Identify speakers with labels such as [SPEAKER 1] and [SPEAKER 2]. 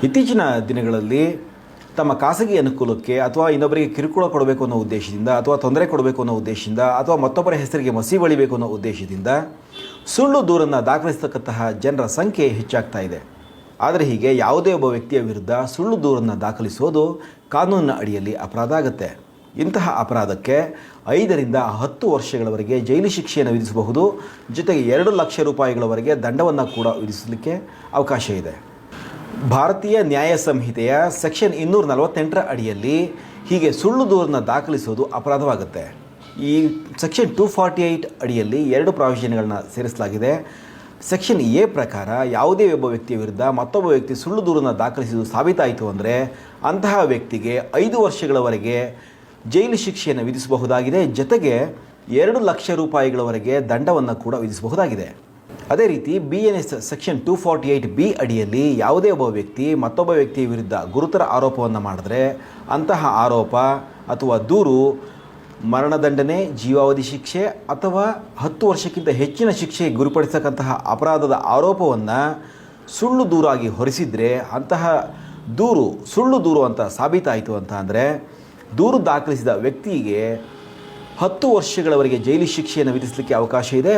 [SPEAKER 1] ಇತ್ತೀಚಿನ ದಿನಗಳಲ್ಲಿ ತಮ್ಮ ಖಾಸಗಿ ಅನುಕೂಲಕ್ಕೆ ಅಥವಾ ಇನ್ನೊಬ್ಬರಿಗೆ ಕಿರುಕುಳ ಕೊಡಬೇಕು ಅನ್ನೋ ಉದ್ದೇಶದಿಂದ ಅಥವಾ ತೊಂದರೆ ಕೊಡಬೇಕು ಅನ್ನೋ ಉದ್ದೇಶದಿಂದ ಅಥವಾ ಮತ್ತೊಬ್ಬರ ಹೆಸರಿಗೆ ಮಸಿ ಬಳಿಬೇಕು ಅನ್ನೋ ಉದ್ದೇಶದಿಂದ ಸುಳ್ಳು ದೂರನ್ನು ದಾಖಲಿಸತಕ್ಕಂತಹ ಜನರ ಸಂಖ್ಯೆ ಹೆಚ್ಚಾಗ್ತಾ ಇದೆ. ಆದರೆ ಹೀಗೆ ಯಾವುದೇ ಒಬ್ಬ ವ್ಯಕ್ತಿಯ ವಿರುದ್ಧ ಸುಳ್ಳು ದೂರನ್ನು ದಾಖಲಿಸೋದು ಕಾನೂನಿನ ಅಡಿಯಲ್ಲಿ ಅಪರಾಧ ಆಗುತ್ತೆ. ಇಂತಹ ಅಪರಾಧಕ್ಕೆ 5 ರಿಂದ 10 ವರ್ಷಗಳವರೆಗೆ ಜೈಲು ಶಿಕ್ಷೆಯನ್ನು ವಿಧಿಸಬಹುದು. ಜೊತೆಗೆ 2 ಲಕ್ಷ ರೂಪಾಯಿಗಳವರೆಗೆ ದಂಡವನ್ನು ಕೂಡ ವಿಧಿಸಲಿಕ್ಕೆ ಅವಕಾಶ ಇದೆ. ಭಾರತೀಯ ನ್ಯಾಯ ಸಂಹಿತೆಯ ಸೆಕ್ಷನ್ 248ರ ಅಡಿಯಲ್ಲಿ ಹೀಗೆ ಸುಳ್ಳು ದೂರನ್ನು ದಾಖಲಿಸೋದು ಅಪರಾಧವಾಗುತ್ತೆ. ಈ ಸೆಕ್ಷನ್ 248 ಅಡಿಯಲ್ಲಿ 2 ಪ್ರಾವಿಷನ್ಗಳನ್ನು ಸೇರಿಸಲಾಗಿದೆ. ಸೆಕ್ಷನ್ ಎ ಪ್ರಕಾರ ಯಾವುದೇ ಒಬ್ಬ ವ್ಯಕ್ತಿಯ ವಿರುದ್ಧ ಮತ್ತೊಬ್ಬ ವ್ಯಕ್ತಿ ಸುಳ್ಳು ದೂರನ್ನು ದಾಖಲಿಸಿದ್ದು ಸಾಬೀತಾಯಿತು ಅಂದರೆ ಅಂತಹ ವ್ಯಕ್ತಿಗೆ 5 ವರ್ಷಗಳವರೆಗೆ ಜೈಲು ಶಿಕ್ಷೆಯನ್ನು ವಿಧಿಸಬಹುದಾಗಿದೆ. ಜೊತೆಗೆ 2 ಲಕ್ಷ ರೂಪಾಯಿಗಳವರೆಗೆ ದಂಡವನ್ನು ಕೂಡ ವಿಧಿಸಬಹುದಾಗಿದೆ. ಅದೇ ರೀತಿ BNS ಸೆಕ್ಷನ್ 248B ಅಡಿಯಲ್ಲಿ ಯಾವುದೇ ಒಬ್ಬ ವ್ಯಕ್ತಿ ಮತ್ತೊಬ್ಬ ವ್ಯಕ್ತಿಯ ವಿರುದ್ಧ ಗುರುತರ ಆರೋಪವನ್ನು ಮಾಡಿದ್ರೆ ಅಂತಹ ಆರೋಪ ಅಥವಾ ದೂರು ಮರಣದಂಡನೆ, ಜೀವಾವಧಿ ಶಿಕ್ಷೆ ಅಥವಾ 10 ವರ್ಷಕ್ಕಿಂತ ಹೆಚ್ಚಿನ ಶಿಕ್ಷೆಗೆ ಗುರಿಪಡಿಸತಕ್ಕಂತಹ ಅಪರಾಧದ ಆರೋಪವನ್ನು ಸುಳ್ಳು ದೂರಾಗಿ ಹೊರಿಸಿದರೆ ಅಂತಹ ದೂರು ಸುಳ್ಳು ದೂರು ಅಂತ ಸಾಬೀತಾಯಿತು ಅಂತ ಅಂದರೆ ದೂರು ದಾಖಲಿಸಿದ ವ್ಯಕ್ತಿಗೆ 10 ವರ್ಷಗಳವರೆಗೆ ಜೈಲು ಶಿಕ್ಷೆಯನ್ನು ವಿಧಿಸಲಿಕ್ಕೆ ಅವಕಾಶ ಇದೆ.